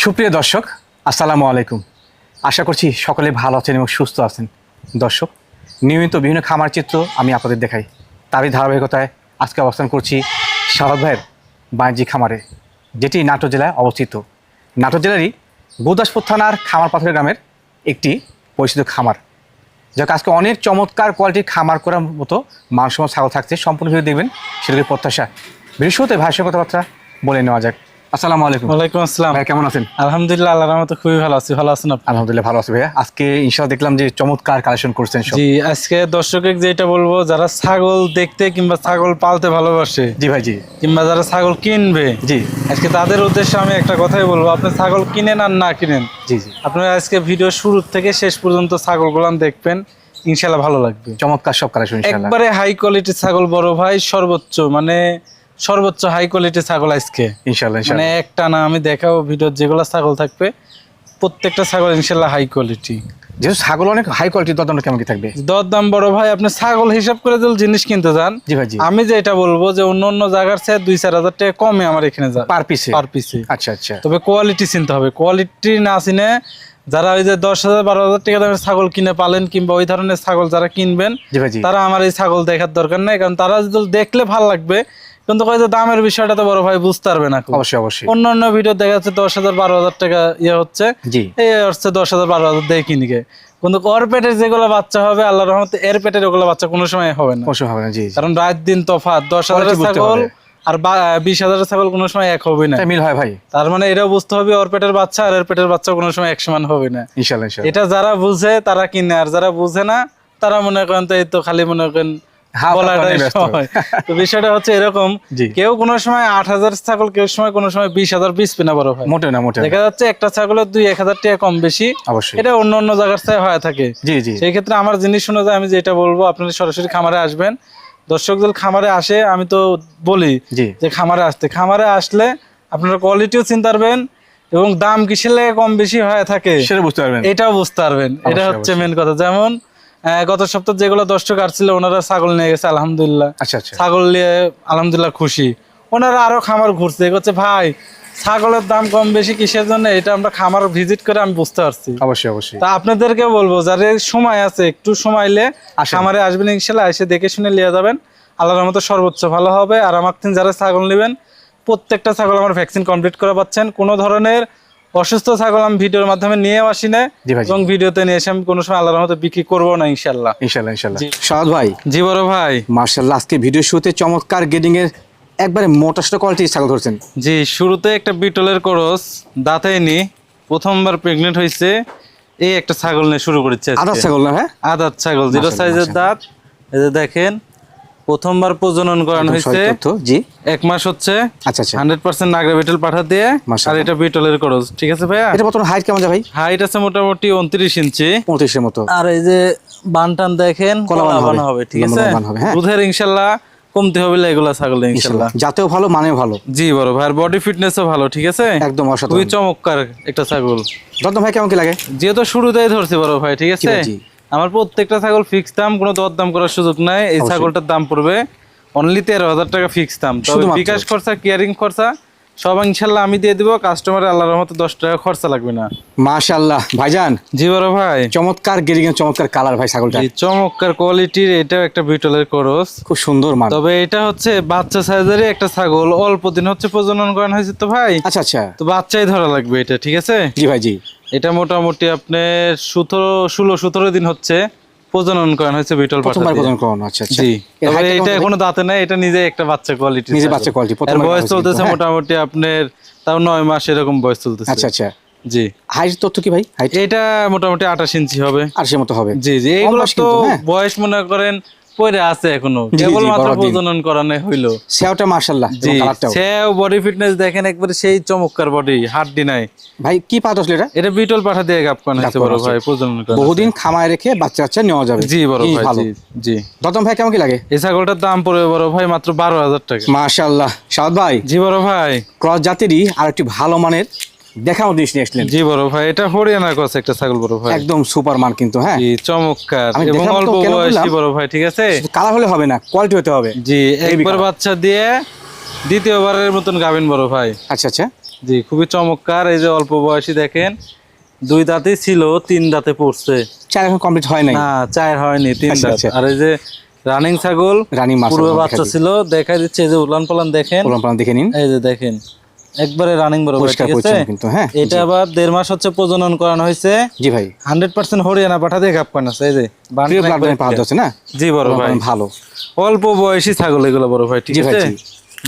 সুপ্রিয় দর্শক, আসসালামু আলাইকুম। আশা করছি সকলে ভালো আছেন এবং সুস্থ আছেন। দর্শক, নিয়মিত বিভিন্ন খামার চিত্র আমি আপনাদের দেখাই। তারই ধারাবাহিকতায় আজকে অবস্থান করছি শাহাদ ভাইয়ের বাণিজ্যিক খামারে, যেটি নাটোর জেলায় অবস্থিত। নাটোর জেলারই গুরদাসপুর থানার খামার পাথর গ্রামের একটি পরিচিত খামার, যাকে আজকে অনেক চমৎকার কোয়ালিটির খামার করার মতো মানসম্মত ছাগল থাকছে। সম্পূর্ণ ভিডিও দেখবেন, সেটাকে প্রত্যাশা। বৃহস্পতি ভাইয়ের সঙ্গে কথাবার্তা বলে নেওয়া যাক। আসসালামু আলাইকুম। ওয়ালাইকুম আসসালাম। ভাই কেমন আছেন? আলহামদুলিল্লাহ, আল্লাহর রহমতে খুবই ভালো আছি। ভালো আছেন আপনি? আলহামদুলিল্লাহ ভালো আছি ভাইয়া। আজকে ইনশাআল্লাহ দেখলাম যে চমৎকার কালেকশন করছেন সব। জি, আজকে দর্শককে যেটা বলবো, যারা ছাগল দেখতে কিংবা ছাগল পালতে ভালোবাসে, জি ভাই, জি কিংবা যারা ছাগল কিনবে, জি আজকে তাদের উদ্দেশ্যে আমি একটা কথাই বলবো, আপনি ছাগল কিনেন আর না কিনেন, জি জি আপনারা আজকে ভিডিও শুরু থেকে শেষ পর্যন্ত ছাগলগুলো দেখবেন, ইনশাল্লাহ ভালো লাগবে। চমৎকার সব কালেকশন ইনশাআল্লাহ। একবারে হাই কোয়ালিটির ছাগল বড় ভাই, সর্বোচ্চ হাই কোয়ালিটির ছাগল আজকে ইনশাআল্লাহ মানে একটা না, আমি দেখাবো ভিডিও যেগুলো ছাগল থাকবে প্রত্যেকটা ছাগল ইনশাল্লাহ হাই কোয়ালিটি। যেহেতু ছাগল অনেক হাই কোয়ালিটির, দরদামটা কেমন কি থাকবে? দরদাম বড় ভাই, আপনি ছাগল হিসাব করে যদি জিনিস কিনতে যান, জি ভাই, জি আমি যেটা বলবো যে অন্য জায়গার চেয়ে 2-4 হাজার টাকা কমে আমার এখানে যায় পার পিসে। পার পিসে। আচ্ছা আচ্ছা, তবে কোয়ালিটি চিনতে হবে, কোয়ালিটি না চিনে যারা ওই যে 10,000-12,000 টাকা দামের ছাগল কিনে পালেন কিংবা ওই ধরনের ছাগল যারা কিনবেন, জি ভাই, জি তারা আমার এই ছাগল দেখার দরকার নেই। কারণ তারা যদি দেখলে ভালো লাগবে, কিন্তু ওই যে দামের বিষয়টা তো বড় ভাই বুঝতে পারবে না। অবশ্যই অবশ্যই। অন্য ভিডিও দেখা যাচ্ছে 10,000-12,000 টাকা ইয়ে হচ্ছে, জি এই হচ্ছে 10,000-12,000 দিয়ে কিনিকে, কিন্তু ওর পেটের যেগুলো বাচ্চা হবে আল্লাহর রহমতে এর পেটের ওগুলো বাচ্চা কোনো সময় হবে না। অবশ্যই হবে না। জি জি, কারণ রাত দিন তফাৎ, 10,000 Quality বুঝতে ছাগল হবে। আর 20,000 ছাগল কোনো সময় এক হবে না। তাই মিল হয় ভাই। তার মানে এটাও বুঝতে হবে ওর পেটের বাচ্চা আর এর পেটের বাচ্চা কোনো সময় এক সমান হবে না। ইনশাআল্লাহ ইনশাআল্লাহ। এটা যারা বুঝে তারা কিনে, আর যারা বুঝে না তারা মনে করেন তো এই তো খালি মনে করেন হাত বলাটাই পাতায় ব্যস্ত। সময়। তো বিষয়টা হচ্ছে এরকম, জি। কেউ কোনো সময় 8,000 ছাগল, কেউ সময় কোনো সময় 20,000 পিস না বড় হয়। মোটে না, মোটে না। দেখা যাচ্ছে একটা ছাগলের 2-1,000 টাকা কম বেশি, অবশ্যই। এটা অন্য জায়গার চেয়ে হয়ে থাকে। জি জি সেই ক্ষেত্রে আমার জিনিস অনুযায়ী আমি যেটা বলবো, আপনারা সরাসরি খামারে আসবেন। দর্শক যদি খামারে আসে, আমি তো বলি জি যে খামারে আসলে আপনারা কোয়ালিটিও চিনতে পারবেন এবং দাম কিসের লেগে কম বেশি হয়ে থাকে সেটা বুঝতে পারবেন। এটাও বুঝতে পারবেন। এটা হচ্ছে মেন কথা। যেমন গত সপ্তাহ যেগুলো দর্শক আসছিল, ওনারা ছাগল নিয়ে গেছে আলহামদুলিল্লাহ, আচ্ছা আচ্ছা, ছাগল নিয়ে আলহামদুলিল্লাহ খুশি। ওনারা আরো খামার ঘুরছে, হচ্ছে ভাই ছাগলের দাম কম বেশি কিসের জন্য, এটা আমরা খামার ভিজিট করে আমি বুঝতে পারছি। অবশ্যই অবশ্যই। তা আপনাদেরকে বলবো, যাদের সময় আছে একটু সময় এলে আসেন। খামারে আসবেন, ইনশাল্লাহ এসে দেখে শুনে নিয়ে যাবেন, আল্লাহর মতো সর্বোচ্চ ভালো হবে। আর আমার থেকে যারা ছাগল নেবেন, প্রত্যেকটা ছাগল আমার ভ্যাকসিন কমপ্লিট করা পাচ্ছেন। কোনো ধরনের অসুস্থ ছাগল আমি ভিডিওর মাধ্যমে নিয়ে আসি না, জি ভাই, জি। এবং ভিডিওতে নিয়ে এসে আমি কোনো সময় আল্লাহর মতো বিক্রি করবো না ইনশাল্লাহ। ইনশাআল্লাহ ইনশাআল্লাহ। জি। শাহাদ ভাই, জি বড় ভাই। মার্শাল্লাহ, আজকে ভিডিও শুরুতে চমৎকার গেডিং এর একবারে মোটাসটা কোয়ালিটির ছাগল ধরছেন। জি, শুরুতে একটা বিটলের করস দাঁতাইনি, প্রথমবার প্রেগনেন্ট হয়েছে, এই একটা ছাগল নিয়ে শুরু করেছে আজকে। আদার ছাগল না? হ্যাঁ, আদাত ছাগল, 0 মাশাআল্লাহ, সাইজের দাঁত। এই যে দেখেন, প্রথমবার প্রজনন করানো একদম হয়েছে, সঠিক তথ্য। জি 1 মাস হচ্ছে। আচ্ছা আচ্ছা। 100% নাগরা বিটল পাঠা দিয়ে, আর মাশাআল্লাহ। এটা বিটলের করস। ঠিক আছে ভাইয়া, এটা বর্তমানে হাইট কেমন যায় ভাই? হাইট আছে মোটামুটি 29 ইঞ্চি। 35 এর মতো। আর এই যে বানটান দেখেন, কলা বান কলা বান হবে। হবে। ঠিক লম্বা আছে, লম্বা বান হবে, হ্যাঁ। দুধের ইনশাল্লাহ কমতে হবে না এগুলা ছাগল ইনশাল্লাহ। ইনশাআল্লাহ, যাতেও ভালো মানেও ভালো। জি বড় ভাই, আর বডি ফিটনেসও ভালো। ঠিক আছে, একদম খুবই অসাধারণ। চমৎকার একটা ছাগল। দরদাম ভাই কেমন কি লাগে? যেহেতু শুরুতেই ধরছি বড় ভাই, ঠিক আছে, জি। আমার প্রত্যেকটা ছাগল ফিক্স দাম, কোনো দরদাম করার সুযোগ নাই। এই অবশ্যই। ছাগলটার দাম পড়বে অনলি 13,000 টাকা ফিক্স দাম। তবে শুধুমাত্র। বিকাশ খরচা, কেয়ারিং খরচা সব ইনশাল্লাহ আমি দিয়ে দিব। কাস্টমারের আল্লাহর রহমতে 10 টাকা খরচা লাগবে না। মাশাআল্লাহ ভাইজান, জি বড় ভাই। চমৎকার গেডিং এর চমৎকার কালার ভাই ছাগলটা। জি, চমৎকার কোয়ালিটির, এটাও একটা বিটলের করস। খুব সুন্দর মান। তবে এটা হচ্ছে বাচ্চা সাইজেরই একটা ছাগল, অল্প দিন হচ্ছে প্রজনন করানো হয়েছে তো ভাই, আচ্ছা আচ্ছা, তো বাচ্চাই ধরা লাগবে এটা। ঠিক আছে, জি ভাই, জি এটা মোটামুটি আপনার 16-17 দিন হচ্ছে প্রজনন করানো হয়েছে বিটল পাঠা প্রথমবার দিয়ে। প্রদান করানো। আচ্ছা আচ্ছা। জি, এর তবে height টা এটা কেমন এখনো দাঁতে নাই, এটা নিজে একটা বাচ্চা কোয়ালিটি, নিজে বাচ্চা quality, এর প্রথমবার বয়স হয়েছে চলতেছে কিন্তু, হ্যাঁ। মোটামুটি আপনার তাও 9 মাস এরকম বয়স চলতেছে। আচ্ছা আচ্ছা। জি, হাইট তথ্য কি ভাই? হাইট এটা মোটামুটি 28 ইঞ্চি হবে। 80 মতো হবে। জি জি, কম এইগুলো বয়স তো কিন্তু, হ্যাঁ। বয়স মনে করেন পরে আছে এখনো, জি, জি, কেবলমাত্র বড় দিন। প্রজনন করানো হইলো। সেওটা মাশাআল্লাহ, জি, এবং কালারটাও। সেও বডি ফিটনেস দেখেন একবারে সেই চমৎকার বডি, হাড্ডি নাই। ভাই কি পাত আসলে এটা? এটা বিটল পাঠা দিয়ে গাপ করানো হয়েছে বড় ভাই, প্রজনন করা। বহুদিন খামায় রেখে বাচ্চা কাচ্চা নেওয়া যাবে। জি বড় এই ভাই, ভালো। জি জি। দরদাম ভাই কেমন কি লাগে? এই ছাগলটার দাম পড়বে বড় ভাই মাত্র 12,000 টাকা। মাশাআল্লাহ। শাহাদ ভাই, জি বড় ভাই। ক্রস জাতেরই আর একটি ভালো মানের দেখাও জিনিস নিয়ে আসলেন। জি বড় ভাই, এটা হরিয়ানা ক্রস একটা ছাগল বড় ভাই, একদম সুপার মান কিন্তু, হ্যাঁ। জি চমৎকার আমি এবং দেখাবো তো অল্প কেন বয়সী বললাম? বড় ভাই। ঠিক আছে, কালার হলে হবে না, কোয়ালিটি হতে হবে। জি, একবার colour। বাচ্চা দিয়ে দ্বিতীয়বারের মতন গাবেন বড় ভাই। আচ্ছা আচ্ছা। জি খুবই চমৎকার। এই যে অল্প বয়সী দেখেন, 2 দাঁতই ছিল, 3 দাঁতে পড়ছে। 4 এখন কমপ্লিট হয় নাই। না 4 হয়নি, 3 আচ্ছা, দাঁত। আচ্ছা। আর এই যে রানিং ছাগল, রানিং পূর্বে মাশাআল্লাহ বাচ্চা ছিল, দেখাই দিচ্ছে। এই যে উলান পালান দেখেন, পুরান দেখে নিন, এই যে দেখেন একবারে রানিং বড় ভাই, পরিষ্কার ঠিক আছে। পরিচ্ছন্ন কিন্তু, হ্যাঁ। এটা আবার 1.5 মাস হচ্ছে প্রজনন করানো হয়েছে। জি ভাই, 100% হরিয়ানা পাঠা দিয়ে গাপ আছে। এই যে বান প্রিয় ব্লাড একবারে পাওয়া যাচ্ছে না? জি বড় ভাই, ভালো। অল্প বয়সী ছাগল এগুলো বড় ভাই, ঠিক জি ভাই, আছে। জি।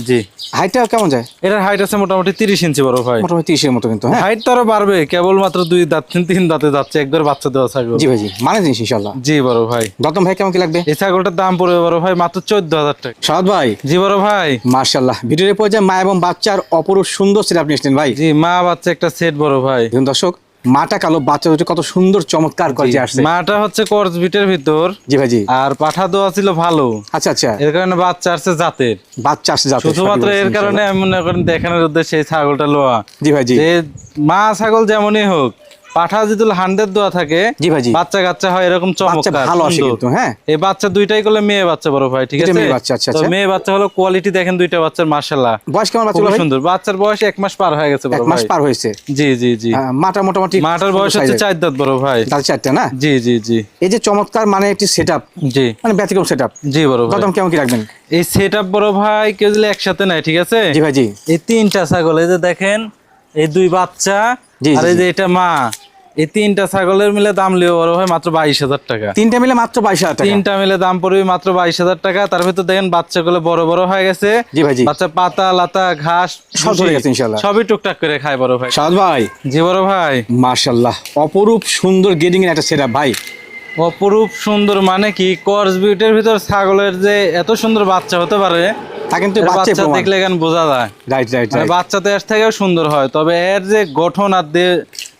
জি হাইটটা কেমন যায়? এটার হাইট আছে মোটামুটি 30 ইঞ্চি বড় ভাই। মোটামুটি 30 এর মতো কিন্তু, হ্যাঁ। হাইট তো আরো বাড়বে, কেবল মাত্র 2 দাঁত 3 দাঁতে যাচ্ছে, একবার বাচ্চা দেওয়া ছাগল। জি ভাই, জি মানে জিনিস ইনশাআল্লাহ। জি বড় ভাই। দতম ভাই কেমন কি লাগবে? এই ছাগলটার দাম পড়বে বড় ভাই মাত্র 14,000 টাকা। সাদ ভাই, জি বড় ভাই। মাশাআল্লাহ, ভিডিওর পর্যায়ে মা এবং বাচ্চার অপরূপ সুন্দর সেট আপনি নিয়েছেন ভাই। জি মা বাচ্চা একটা সেট বড় ভাই। দেখুন দর্শক, মাটা কালো, বাচ্চা দুটো কত সুন্দর চমৎকার করে আসছে। মাটা হচ্ছে কর্স বিটের ভিতর। জি ভাই, জি। আর পাঠা দেওয়া ছিল ভালো, আচ্ছা আচ্ছা, এর কারণে বাচ্চা আসছে জাতের। বাচ্চা আসছে যাতে, শুধুমাত্র এর কারণে আমি মনে করেন দেখানোর উদ্দেশ্যে এই ছাগলটা লোয়া। জি ভাই, জি। যে মা ছাগল যেমনই হোক, পাঠা যদি 100 দেওয়া থাকে, জি ভাই, জি। বাচ্চা কাচ্চা হয় এরকম বাচ্চা চমৎকার ভালো আসে সুন্দর। কিন্তু, হ্যাঁ। এই বাচ্চা দুইটাই করলে মেয়ে বাচ্চা বড় ভাই, ঠিক দুইটা আছে। মেয়ে বাচ্চা, আচ্ছা, তো আচ্ছা। মেয়ে বাচ্চা হলো কোয়ালিটি দেখেন দুইটা বাচ্চার, মাশাআল্লাহ। বয়স কেমন বাচ্চা খুবই ভাই? সুন্দর। বাচ্চার বয়স 1 মাস পার হয়ে গেছে বড় 1 মাস ভাই। পার হয়েছে। জি জি জি। মাটা মোটামুটি মাটার বয়স হচ্ছে 4 দাঁত বড় ভাই। দাঁত 4টা না? জি জি জি এই যে চমৎকার মানে একটি সেটআপ, জি মানে ব্যতিক্রম সেটআপ। জি বড় ভাই। দতম কেমন কি রাখবেন? এই সেটআপ বড় ভাই কেউ যদি একসাথে নেয়, ঠিক আছে। জি ভাই, জি। এই 3টা ছাগল, এই যে দেখেন এই 2 বাচ্চা, জি, আর জি, এই জি। যে এটা মা, এই 3টা ছাগলের মিলে দাম লিও বড় ভাই মাত্র 22,000 টাকা। 3টা মিলে মাত্র 22,000 টাকা। 3টা মিলে দাম পড়বে মাত্র 22,000 টাকা। তার ভিতর দেখেন বাচ্চাগুলো বড় বড় হয়ে গেছে। জি ভাই, জি। বাচ্চা পাতা লাতা ঘাস সব ধরে ভুসি গেছে ইনশাআল্লাহ। সবই টুকটাক করে খায় বড় ভাই। সাদ ভাই, জি বড় ভাই। মাশাআল্লাহ, অপরূপ সুন্দর গেডিং এর একটা সেটআপ ভাই। অপরূপ সুন্দর মানে কি, কর্স বিউটের ভিতর ছাগলের যে এত সুন্দর বাচ্চা হতে পারে, তা কিন্তু এর বাচ্চা বাচ্চা দেখলে কেন বোঝা যায়। রাইট রাইট মানে রাইট। বাচ্চা তো এর থেকেও সুন্দর হয়, তবে এর যে গঠন আর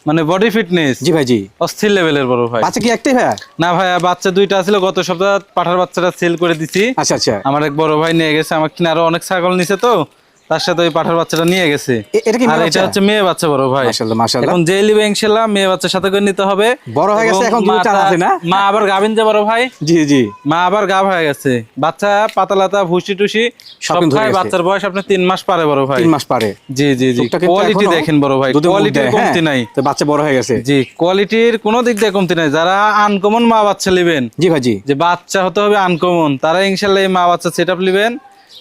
মানে বডি ফিটনেস জি ভাই, জি। অস্থির লেভেলের বড় ভাই। বাচ্চা কি একটাই ভাই? না ভাই, বাচ্চা 2টা ছিল, গত সপ্তাহে পাঠার বাচ্চাটা সেল করে দিছি। আচ্ছা আচ্ছা। আমার এক বড় ভাই নিয়ে গেছে, আমার কিনে আরো অনেক ছাগল নিছে, তো তার সাথে ওই পাঠার বাচ্চাটা নিয়ে গেছে। এটা কি আর মেয়ে এটা বাচ্চা? হচ্ছে মেয়ে বাচ্চা বড় ভাই। মাশাআল্লাহ, মাশাআল্লাহ। এখন যে লিবে ইনশাআল্লাহ মেয়ে বাচ্চার সাথে করে নিতে হবে। বড় হয়ে গেছে, এবং এখন 2টা আছে না? মা আবার গাভিন যে বড় ভাই, জি জি। মা আবার গাভ হয়ে গেছে। বাচ্চা পাতালাতা ভুসি টুসি সব সব কিন্তু হয়ে খায়। গেছে। বাচ্চার বয়স আপনি 3 মাস পারে বড় ভাই। 3 মাস পারে। জি জি জি। টুকটাক কিন্তু কোয়ালিটি এখনো দেখেন বড় ভাই, দুধের মুখ কোয়ালিটির দেয়, কমতি হ্যাঁ। নাই। তো বাচ্চা বড় হয়ে গেছে। জি কোয়ালিটির কোনো দিক দিয়ে কমতি নাই। যারা আনকমন মা বাচ্চা নেবেন, জি ভাই, জি। যে বাচ্চা হতে হবে আনকমন, তারা ইনশাল্লাহ এই মা বাচ্চা সেটআপ নেবেন।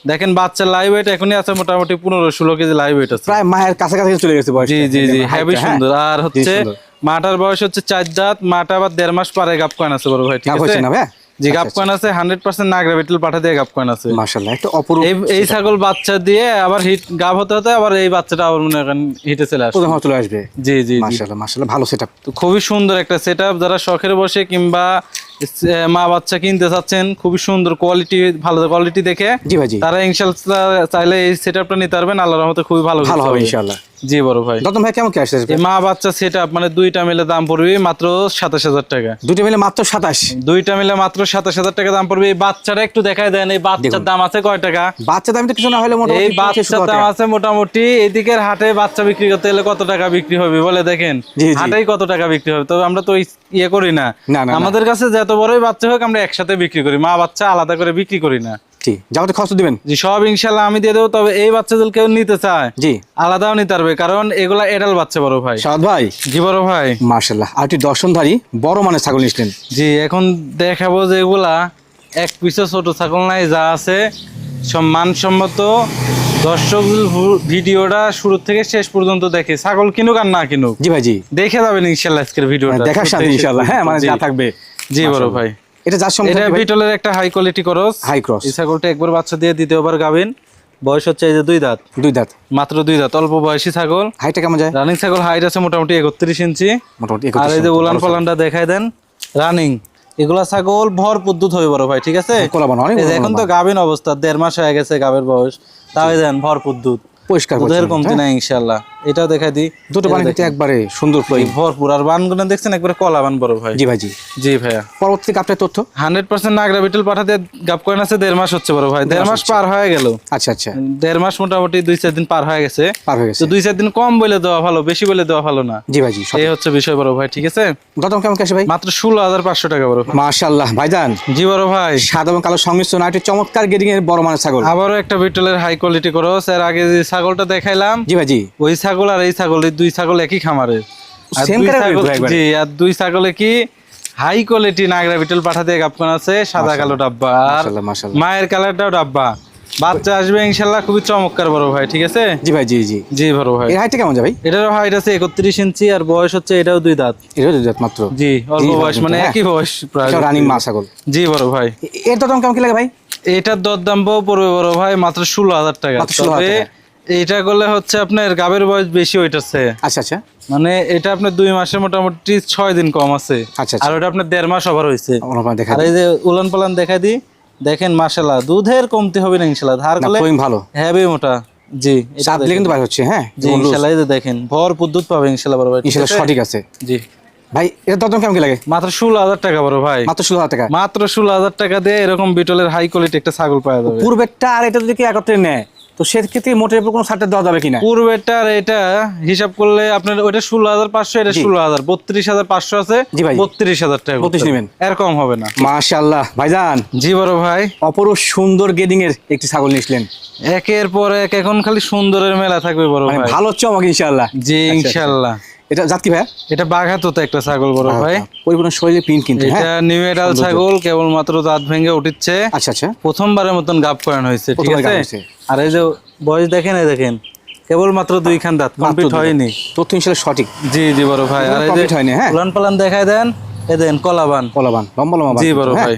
দেখেন বাচ্চার লাইভ ওয়েট এখনই আছে মোটামুটি 15-16 কেজি লাইভ ওয়েট আছে। প্রায় মায়ের কাছাকাছি চলে গেছে বয়স। জি জি জি, হেভি সুন্দর। আর হচ্ছে সুন্দর। মাটার বয়স হচ্ছে 4 দাঁত, মাটা আবার 1.5 মাস পারে গাপ কয়েন আছে বড় ভাই, ঠিক আছে। হচ্ছে না ভাই? জি গাপ কয়েন আছে, 100% নাগরা বিটল পাঠা দিয়ে গাপ কয়েন আছে। মাশাআল্লাহ, একটা অপরূপ। এই ছাগল বাচ্চা দিয়ে আবার হিট গাব হতে হতে আবার এই বাচ্চাটা আবার মনে করেন হিটে চলে আসে। প্রথম চলে আসবে। জি জি জি। মাশাআল্লাহ, মাশাআল্লাহ, ভালো সেটআপ। তো খুবই সুন্দর একটা সেটআপ। যারা শখের বসে কিংবা মা বাচ্চা কিনতে চাচ্ছেন, খুবই সুন্দর কোয়ালিটি, ভালো কোয়ালিটি দেখে, জি ভাই, জি। তারা ইনশাআল্লাহ চাইলে এই সেটআপটা নিতে পারবেন। আল্লাহর রহমতে খুবই ভালো ভালো কিছু হবে ইনশাআল্লাহ। জি বড় ভাই। দতম ভাই কেমন কি আসছে? এই মা বাচ্চা সেটআপ মানে 2টা মিলে দাম পড়বে মাত্র 27,000 টাকা। 2টা মিলে মাত্র 27। 2টা মিলে মাত্র 27,000 টাকা দাম পড়বে। এই বাচ্চাটা একটু দেখায় দেন, এই বাচ্চার দাম আছে কয় টাকা? বাচ্চা দাম তো কিছু না হলে এই মোটামুটি বাচ্চার দাম আছে মোটামুটি, এদিকের হাটে বাচ্চা বিক্রি করতে গেলে কত টাকা বিক্রি হবে বলে দেখেন। জি, জি। হাটেই কত টাকা বিক্রি হবে, তবে আমরা তো ইয়ে করি না। না, না, না। আমাদের কাছে যত বড়ই বাচ্চা হোক আমরা একসাথে বিক্রি করি, মা বাচ্চা আলাদা করে বিক্রি করি না। জি, যাওয়াতে খরচ দিবেন। জি সব ইনশাল্লাহ আমি দিয়ে দেবো। তবে এই বাচ্চা যদি কেউ নিতে চায় জি। আলাদাও নিতে পারবে, কারণ এগুলা এডাল বাচ্চা বড় ভাই। সাদ ভাই, জি বড় ভাই। মাশাআল্লাহ, আর একটি দর্শনধারী বড় মানের ছাগল নিলেন। জি এখন দেখাবো যে এগুলা এক পিসও ছোট ছাগল নাই, যা আছে সব মানসম্মত। দর্শক ভিডিওটা শুরু থেকে শেষ পর্যন্ত দেখে, ছাগল কিনুক আর না কিনুক, জি ভাই, জি। দেখে যাবেন ইনশাআল্লাহ আজকের ভিডিওটা। দেখার সাথে ইনশাআল্লাহ, হ্যাঁ, মানে যা থাকবে। জি বড় ভাই। এটা যার এটা সম্পর্কে বিটলের একটা high quality cross. High cross. এই ছাগলটা একবার বাচ্চা দিয়ে দ্বিতীয়বার গাবেন। বয়স হচ্ছে এই যে 2 দাঁত, 2 দাঁত, মাত্র 2 দাঁত, অল্প বয়সী ছাগল। হাইটটা কেমন যায়? রানিং ছাগল হাইট আছে মোটামুটি 31 ইঞ্চি। মোটামুটি আর এই যে উলান পালানটা দেখাই দেন রানিং। এগুলা ছাগল ভরপুর দুধ হবে বড় ভাই, ঠিক আছে। এই যে এখন তো গাভিন অবস্থা, 1.5 মাস হয়ে গেছে গাবের বয়স, তাও দেন ভরপুর দুধ, পরিষ্কার দুধের কমতি নাই ইনশাআল্লাহ। এটাও দেখাই দিই, দুটো পানি কিন্তু একবারে সুন্দর ফ্লোয়িং, ভরপুর। আর বানগুলো দেখছেন একবারে কলা বান বড় ভাই। জি ভাই, জি। জি ভাইয়া। পরবর্তী কাপটার তথ্য 100% নাগরা বিটল পাঠাতে গাপ কয়েন আছে, 1.5 মাস হচ্ছে বড় ভাই। 1.5 মাস পার হয়ে গেল। আচ্ছা আচ্ছা, 1.5 মাস মোটামুটি 2-4 দিন পার হয়ে গেছে। পার হয়ে গেছে। তো 2-4 দিন কম বলে দেওয়া ভালো, বেশি বলে দেওয়া ভালো না। জি ভাই, জি। এই হচ্ছে বিষয় বড় ভাই, ঠিক আছে। দতম কেমন আসে ভাই? মাত্র 16,500 টাকা বড় ভাই। মাশাআল্লাহ ভাইজান, জি বড় ভাই। সাদা এবং কালো সংমিশ্রণ, একটি চমৎকার গেডিং এর বড় মানের ছাগল। আবারও একটা বিটলের হাই কোয়ালিটি ক্রস। এর আগে যে ছাগলটা দেখাইলাম, জি ভাই জি। ওই ছাগল আর এই ছাগল, এই দুই ছাগল একই খামারের। আর Same দুই category ছাগল, তো একবারে। জি, আর দুই ছাগলে কি হাই কোয়ালিটি নাগরা বিটল পাঠা দিয়ে গাবকান আছে, সাদা কালো ডাব্বা, আর মাশাআল্লাহ, মাশাআল্লাহ। মায়ের কালারটাও ডাব্বা। বাচ্চা আসবে ইনশাল্লাহ, খুবই চমৎকার বড় ভাই, ঠিক আছে? জি ভাই জি জি। জি বড় ভাই। এর হাইটটা কেমন যায় ভাই? এটারও হাইট আছে 31 ইঞ্চি, আর বয়স হচ্ছে এটাও 2 দাঁত। এটা দুই দাঁত মাত্র। জি, অল্প জি, বয়স, মানে হ্যাঁ। একই বয়স প্রায়। রানিং মা ছাগল। জি বড় ভাই। এর দাম কেমন কি লাগে ভাই? এটার দরদাম পড়বে বড় ভাই মাত্র 16,000 টাকা। মাত্র 16,000 তবে টাকা। এইটা করলে হচ্ছে আপনার গাবের বয়স বেশি হইতাছে, আচ্ছা আচ্ছা মানে এটা আপনার 2 মাসের মোটামুটি 6 দিন কম আছে। আচ্ছা, আর ওটা আপনার 1.5 মাস ওভার হয়েছে। আপনার দেখা আর এই যে উলান পালান দেখাই দি, দেখেন মাশাআল্লাহ, দুধের কমতি হবে না ইনশাআল্লাহ। ধার না, করলে ফ্লোয়িং ভালো। হেভি মোটা। জি, এটা সাত দিলে কিন্তু বাইরে হচ্ছে, হ্যাঁ জি ইনশাআল্লাহ। এই যে দেখেন ভরপুর দুধ পাবে ইনশাআল্লাহ বড় ভাই, ঠিক ইনশাআল্লাহ আছে? সঠিক আছে। জি ভাই এর দাম কেমন কি লাগে? মাত্র 16,000 টাকা বড় ভাই। মাত্র 16,000 টাকা। মাত্র 16,000 টাকা দিয়ে এরকম বিটলের হাই কোয়ালিটি একটা ছাগল পাওয়া যাবে। পূর্বেরটা আর এটা যদি কি একত্রে নেয় তো সেক্ষেত্রে মোটের উপর কোনো ছাড়টা দেওয়া যাবে কিনা? পূর্বেরটার এটা হিসাব করলে আপনার ওইটা 16,500, এটা জি। 16,000, 32,500 আছে। জি ভাই। 32,000 টাকা 32 নেবেন। এরকম হবে না। মাশাআল্লাহ ভাইজান, জি বড় ভাই। অপরূপ সুন্দর গেডিং এর একটি ছাগল নিয়েছিলেন, একের পর এক এখন খালি সুন্দরের মেলা থাকবে বড় মানে ভাই। ভালো চমক ইনশাআল্লাহ। জি আচ্ছা, ইনশাআল্লাহ। এটা জাত কি ভাই? এটা বাঘাতোতে একটা ছাগল বড় ভাই। পরিপূর্ণ শরীরে প্রিন্ট কিন্তু, এটা হ্যাঁ নিউ এডাল ছাগল, কেবলমাত্র দাঁত ভেঙে উঠিচ্ছে। আচ্ছা আচ্ছা। প্রথমবারের মতন গাব করানো হয়েছে, ঠিক প্রথমবার গাব আছে? হয়েছে। আর এই যে বয়স দেখেন, এই দেখেন কেবলমাত্র 2 খান দাঁত, কমপ্লিট হয়নি। তথ্য ইনশাআল্লাহ সঠিক। জি জি বড় ভাই। আর এই যে কমপ্লিট হয়নি, হ্যাঁ উলান পালান দেখায় দেন, এই দেন কলাবান। কলাবান লম্বা লম্বা। জি বড় ভাই,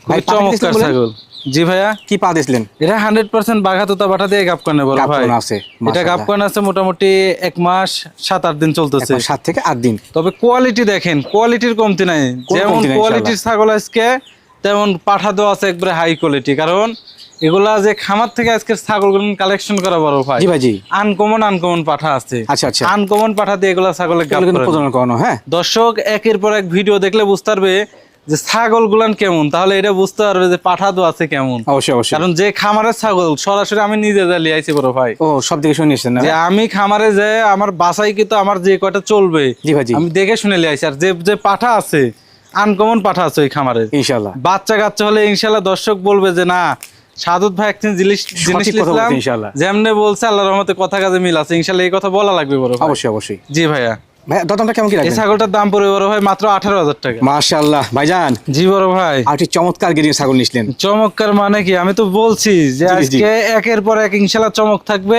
ভাই খুব চমৎকার ছাগল। জি ভাইয়া, কি পা দিয়েছিলেন? এটা 100% বাঘাতোতা বাটা দিয়ে গাব কানে বড় গাব ভাই। করানো আছে, এটা মাশাআল্লাহ। গাব কানে আছে মোটামুটি 1 মাস 7-8 দিন চলতেছে। 7 থেকে 8 দিন। তবে কোয়ালিটি দেখেন, কোয়ালিটির কমতি নাই। কোনো যেমন কমতি নাই কোয়ালিটির ছাগল আজকে, তেমন পাঠা দেওয়া আছে একবারে হাই কোয়ালিটি। কারণ এগুলা যে খামার থেকে আজকে ছাগলগুলো কালেকশন করা বড় ভাই, জি ভাই জি। আনকমন পাঠা আছে। আচ্ছা আচ্ছা। আনকমন পাঠা দিয়ে এগুলা ছাগলের গাব এগুলো কিন্তু করানো। প্রজনন করানো, হ্যাঁ দর্শক একের পর এক ভিডিও দেখলে বুঝতে পারবে যে ছাগল গুলান কেমন, তাহলে এটা বুঝতে পারবে যে পাঠা তো আছে কেমন। অবশ্যই অবশ্যই। কারণ যে খামারের ছাগল সরাসরি আমি নিজে জ্বালিয়ে আইছি বড় ভাই, ও সব দিকে শুনে নিয়েছেন না? যে আমি খামারে যে আমার বাসাই কিন্তু আমার যে কয়টা চলবে জি ভাই জি। আমি দেখে শুনে লিয়ে আইছি। আর যে যে পাঠা আছে, আনকমন পাঠা আছে ওই খামারে, ইনশাআল্লাহ বাচ্চা কাচ্চা হলে ইনশাল্লাহ দর্শক বলবে যে না, সাদত ভাই একদিন জিনিস সঠিক কথা নিলাম, বলছে ইনশাআল্লাহ। যেমনে বলছে আল্লাহর রহমতে কথা কাজে মিল আছে ইনশাল্লাহ, এই কথা বলা লাগবে বড় ভাই। অবশ্যই অবশ্যই। জি ভাইয়া। ভাই দামটা কেমন কি এই রাখবেন? ছাগলটার দাম পড়বে বড় ভাই মাত্র 18,000 টাকা। মাশাআল্লাহ ভাইজান, জি বড় ভাই। আর একটি চমৎকার গেডিং ছাগল নিয়েছিলেন। চমৎকার মানে কি, আমি তো বলছি যে জি, জি। আজকে একের পর এক ইনশাল্লাহ চমক থাকবে।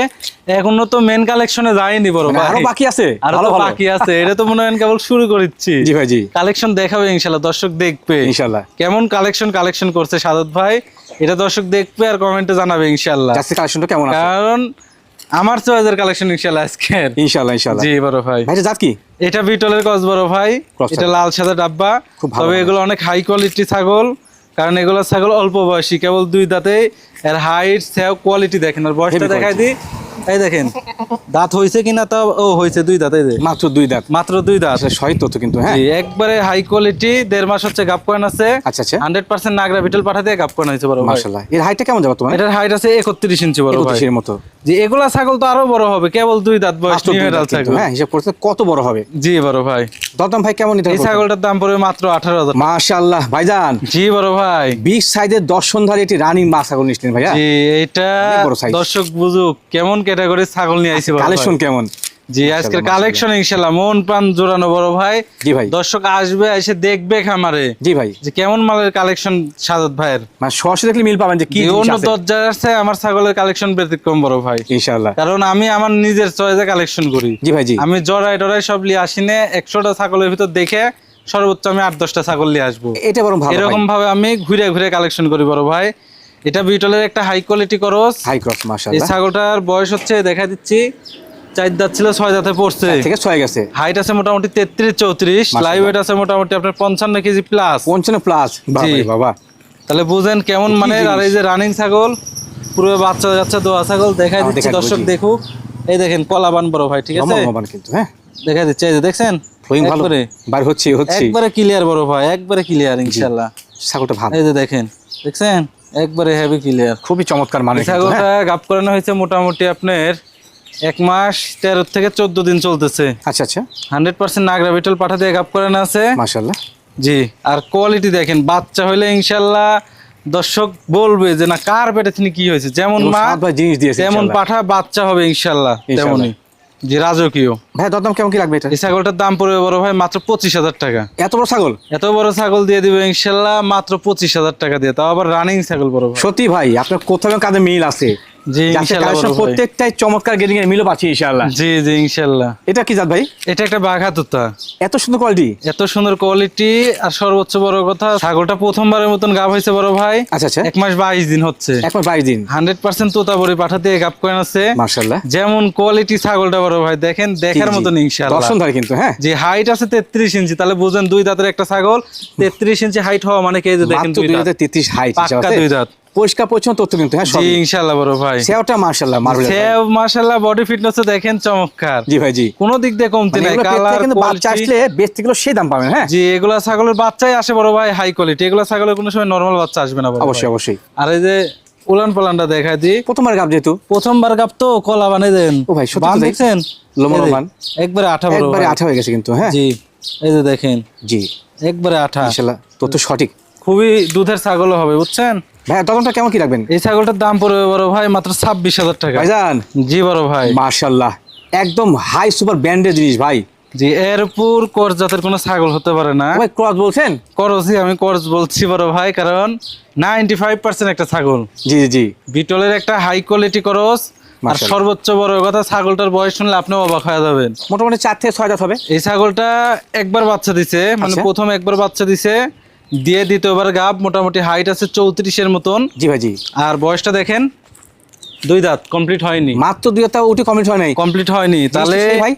এখনো তো মেন কালেকশনে যায়নি বড় মানে ভাই, আরো বাকি আছে, আরো ভালো তো ভালো। বাকি আছে। এটা তো মনে হয় কেবল শুরু করেছি। জি ভাই জি। কালেকশন দেখাবে ইনশাল্লাহ, দর্শক দেখবে ইনশাআল্লাহ। কেমন কালেকশন করছে সাদত ভাই, এটা দর্শক দেখবে আর কমেন্টে জানাবে ইনশাল্লাহ। জার্সি কালেকশনটা কেমন আছে? কারণ আমার চয়েসের কালেকশন ইনশাল্লাহ আজকের। ইনশাআল্লাহ ইনশাআল্লাহ। জি বড় ভাই। ভাই এটা জাত কি? এটা বিটলের ক্রস বড় ভাই, Cross এটা লাল সাদা ডাব্বা। খুব ভালো তবে মানে। এগুলো অনেক হাই কোয়ালিটি ছাগল, কারণ এগুলো ছাগল অল্প বয়সী, কেবল 2 দাঁতে। এর হাইট সেও কোয়ালিটি দেখেন, আর বয়সটা Heavy দেখাই দিই। এই দেখেন দাঁত হইছে কিনা, তা ও হইছে 2 দাঁত। এই যে মাত্র 2 দাঁত। মাত্র 2 দাঁত। আসলে সঠিক তথ্য কিন্তু, হ্যাঁ জি, একবারে হাই কোয়ালিটি। 1.5 মাস হচ্ছে গাব কয়েন আছে। আচ্ছা আচ্ছা। 100% নাগরা বিটল পাঠা দিয়ে গাব কয়েন হয়েছে বড় ভাই। মাশাআল্লাহ। এর হাইটটা কেমন যাবে তোমার? এটার হাইট আছে 31 ইঞ্চি বড় ভাই। 31 এর মতো। জি, এগুলা ছাগল তো আরো বড় হবে, কেবল 2 দাঁত বয়স মাত্র 2 নিউরাল দাঁত কিন্তু, ছাগল। হ্যাঁ হিসাব করতে কত বড় হবে। জি বড় ভাই। দরদাম ভাই কেমন নিতে এই হবে? ছাগলটার দাম পড়বে মাত্র 18,000। মাশাআল্লাহ ভাইজান, জি বড় ভাই। বিগ সাইজের দর্শনধারী একটি রানিং মা ছাগল নিয়েছিলেন ভাইয়া। জি, এটা অনেক বড় size। দর্শক বুঝুক কেমন ক্যাটাগরির ছাগল নিয়ে আইছি বড় ভাই। কালেকশন কেমন? জি, আজকের মাশাআল্লাহ, কালেকশন ইনশাআল্লাহ মন প্রাণ জোড়ানো বড় ভাই। জি ভাই। দর্শক আসবে, এসে দেখবে খামারে জি ভাই। যে কেমন মালের কালেকশন সাদত ভাইয়ের। মানে সরাসরি দেখলে মিল পাবেন যে কি যে জিনিস অন্য আছে। দরজার আছে, আমার ছাগলের কালেকশন ব্যতিক্রম বড় ভাই। ইনশাআল্লাহ। কারণ আমি আমার নিজের চয়েসে কালেকশন করি। জি ভাই জি। আমি জড়াই টড়াই সব নিয়ে আসি না, 100টা ছাগলের ভিতর দেখে সর্বোচ্চ আমি 8-10টা ছাগল নিয়ে আসবো। এটা বরং ভালো। এরকম ভাবে আমি ঘুরে ঘুরে কালেকশন করি বড় ভাই। এটা বিটলের একটা হাই কোয়ালিটি করস। হাই ক্রস এই মাশাআল্লাহ। ছাগলটার বয়স হচ্ছে দেখা দিচ্ছি 4 দাঁত ছিল, 6 দাঁতে পড়ছে। থেকে 6 গেছে। হাইট আছে মোটামুটি 33-34, লাইভ ওয়েট আছে মোটামুটি আপনার 55 কেজি প্লাস। 55 প্লাস। জি। বাবা। তাহলে বুঝেন কেমন কি মানে। আর জিনিস? এই যে রানিং ছাগল, পুরো বাচ্চা কাচ্চা দোয়া ছাগল দেখাই আমার দিচ্ছি, দেখাই দর্শক বুঝি। দেখুক। এই দেখেন কলাবান বড় ভাই, ঠিক আছে? লম্বা কিন্তু, হ্যাঁ দেখাই দিচ্ছি, এই যে দেখছেন ফ্লোয়িং ভালো। একবারে বার হচ্ছে একবারে ক্লিয়ার বড় ভাই, একবারে ক্লিয়ার ইনশাআল্লাহ। ছাগলটা ভালো। এই যে দেখেন, দেখছেন একবারে হেভি ক্লিয়ার। খুবই চমৎকার মানে কিন্তু, ছাগলটা হ্যাঁ। গাব করানো হয়েছে মোটামুটি আপনার 1 মাস 13 থেকে 14 দিন চলতেছে। আচ্ছা আচ্ছা। 100% নাগরা বিটল পাঠা দিয়ে গাব করানো আছে। মাশাআল্লাহ। জি, আর কোয়ালিটি দেখেন, বাচ্চা হইলে ইনশাল্লাহ দর্শক বলবে যে না কার পেটে তিনি কি হয়েছে, যেমন এবং মা সাত ভাই জিনিস দিয়েছে তেমন ইনশাআল্লাহ। পাঠা বাচ্চা হবে ইনশাল্লাহ ইনশাআল্লাহ। তেমনই। যে রাজকীয় ভাই দরদাম কেমন কি লাগবে এটা? এই ছাগলটার দাম পড়বে বড় ভাই মাত্র 25,000 টাকা। এত বড় ছাগল? এত বড় ছাগল দিয়ে দিবে ইনশাল্লাহ মাত্র 25,000 টাকা দিয়ে, তাও আবার রানিং ছাগল বড় ভাই। সত্যি ভাই আপনার কোথাও কাঁধে মিল আছে। জি যাতে ইনশাল্লাহ কালেকশন বড় ভাই। প্রত্যেকটাই চমৎকার গেডিং এর মিলও পাচ্ছি ইনশাআল্লাহ। জি জি ইনশাল্লাহ। এটা কি জাত ভাই? এটা একটা বাঘা তোতা, এত সুন্দর কোয়ালিটি। এত সুন্দর কোয়ালিটি, আর সর্বোচ্চ বড় কথা ছাগলটা প্রথমবারের মতন গাব হয়েছে বড় ভাই। আচ্ছা আচ্ছা, 1 মাস 22 দিন হচ্ছে। 1 মাস 22 দিন। 100% তোতাবড়ি পাঠা দিয়ে গাব করে আছে মাশাআল্লাহ। যেমন কোয়ালিটি ছাগলটা বড় ভাই দেখেন, দেখার মতন ইনশাআল্লাহ। দর্শন ধরে কিন্তু হ্যাঁ। যে হাইট আছে 33 ইঞ্চি, তাহলে বুঝেন 2 দাঁতের একটা ছাগল 33 ইঞ্চি হাইট হওয়া মানে কি, এই যে দেখেন মাত্র 2033 হাইট পাক্কা 2 দাঁত। পরিষ্কার পরিচ্ছন্ন তথ্য কিন্তু হ্যাঁ। জি ইনশাআল্লাহ বড় ভাই। সেওটা মাশাআল্লাহ মার্ভেলাস। সেও মাশাআল্লাহ, বডি ফিটনেস দেখেন চমৎকার। জি ভাই জি। কোনো দিক দিয়ে কমতি নাই, কালার কিন্তু বাচ্চা আসলে বেচতে গেলে সেই দাম পাবেন হ্যাঁ। জি এগুলা ছাগলের বাচ্চাই আসে বড় ভাই হাই কোয়ালিটি, এগুলা ছাগলের কোনো সময় নরমাল বাচ্চা আসবে না বড় ভাই। অবশ্যই অবশ্যই। আর এই যে উলান পালানটা দেখাই দিই, প্রথমবার গাব যেহেতু। প্রথমবার গাপ তো কলা বানিয়ে দেন। ও ভাই সত্যি বান তো তাই। দেখছেন লোমরমান একবারে আঠা বড় একবারে ভাই। আঠা হয়ে গেছে কিন্তু হ্যাঁ। জি এই যে দেখেন জি একবারে আঠা, ইনশাআল্লাহ তথ্য সঠিক। খুবই দুধের ছাগলও হবে বুঝছেন। ভাই দরদামটা কেমন কি রাখবেন? এই ছাগলটার দাম পড়বে বড় ভাই মাত্র 26,000 টাকা। ভাইজান জি বড় ভাই। মাশাআল্লাহ একদম হাই সুপার ব্র্যান্ডের জিনিস ভাই। জি এরপুর করজ জাতের কোনো ছাগল হতে পারে না। ভাই ক্রস বলছেন? করজি, আমি করজ বলছি বড় ভাই, কারণ 95% একটা ছাগল জি জি জি। বিটলের একটা হাই কোয়ালিটি করজ। আর মাশাআল্লাহ। সর্বোচ্চ বড় কথা ছাগলটার বয়স শুনলে আপনি অবাক হয়ে যাবেন। মোটামুটি 4 থেকে 6 দাঁত হবে। এই ছাগলটা একবার বাচ্চা দিছে, মানে আচ্ছা। প্রথম একবার বাচ্চা দিছে, দিয়ে দ্বিতীয়বার গাব। মোটামুটি হাইট আছে 34-এর মতন। জি ভাই জি। আর বয়সটা দেখেন 2 দাঁত কমপ্লিট হয়নি, মাত্র 2 দাঁত উঠে কমপ্লিট হয় নাই। কমপ্লিট হয়নি। তাহলে সেই ভাই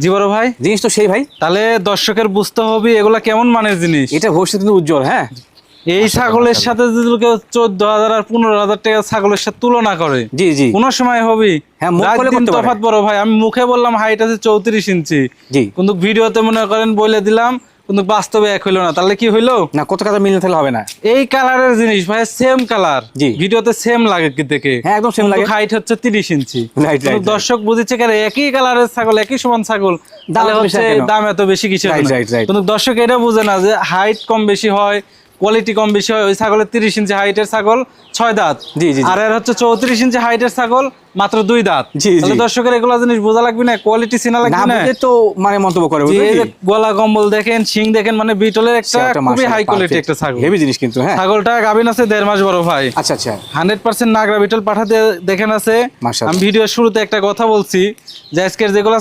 জি বড় ভাই, জিনিস তো সেই ভাই। তাহলে দর্শকের বুঝতে হবে এগুলা কেমন মানের জিনিস। এটা ভবিষ্যৎ কিন্তু উজ্জ্বল হ্যাঁ। এই ছাগলের সাথে যদি কেউ 14,000 আর 15,000 টাকা ছাগলের সাথে তুলনা করে, জি জি কোন সময় হবে হ্যাঁ, মুখ রাত বলে দিন করতে পারে। তফাৎ বড় ভাই। আমি মুখে বললাম হাইট আছে 34 ইঞ্চি, জি। কিন্তু ভিডিওতে মনে করেন বলে দিলাম, কিন্তু বাস্তবে এক হইলো না। তাহলে কি হইলো? না কত টাকা মিললে তাহলে হবে না। এই কালারের জিনিস ভাই সেম কালার, জি। ভিডিওতে সেম লাগে কি দেখে, হ্যাঁ একদম সেম লাগে। হাইট হচ্ছে 30 ইঞ্চি। রাইট কিন্তু রাইট। দর্শক বুঝেছে কেন একই কালারের ছাগল একই সমান ছাগল, তাহলে এত বেশি হচ্ছে কেন? দাম এত বেশি কিসের Right, জন্য? right, right. কিন্তু দর্শক এটা বুঝে না যে হাইট কম বেশি হয়, কোয়ালিটি কম বেশি হয়। ওই ছাগলের 30 ইঞ্চি হাইটের ছাগল 6 দাঁত, জি, জি, জি। আর এর হচ্ছে 34 ইঞ্চি হাইটের ছাগল মাত্র 2 দাঁত। জি, জি। তাহলে দর্শকের এগুলো জিনিস বোঝা লাগবে না, কোয়ালিটি চিনা না লাগবে না। বুঝে তো মানে মন্তব্য করে জি, এই যে গলা কম্বল দেখেন, শিং দেখেন, মানে বিটলের একটা খুবই হাই কোয়ালিটি একটা ছাগল। হেভি জিনিস কিন্তু হ্যাঁ। ছাগলটা গাভিন আছে 1.5 মাস বড় ভাই। আচ্ছা আচ্ছা 100% নাগরা বিটল পাঠাতে দেখেন আছে। মাশাআল্লাহ। আমি ভিডিওর শুরুতে একটা কথা বলছি যে আজকের যেগুলো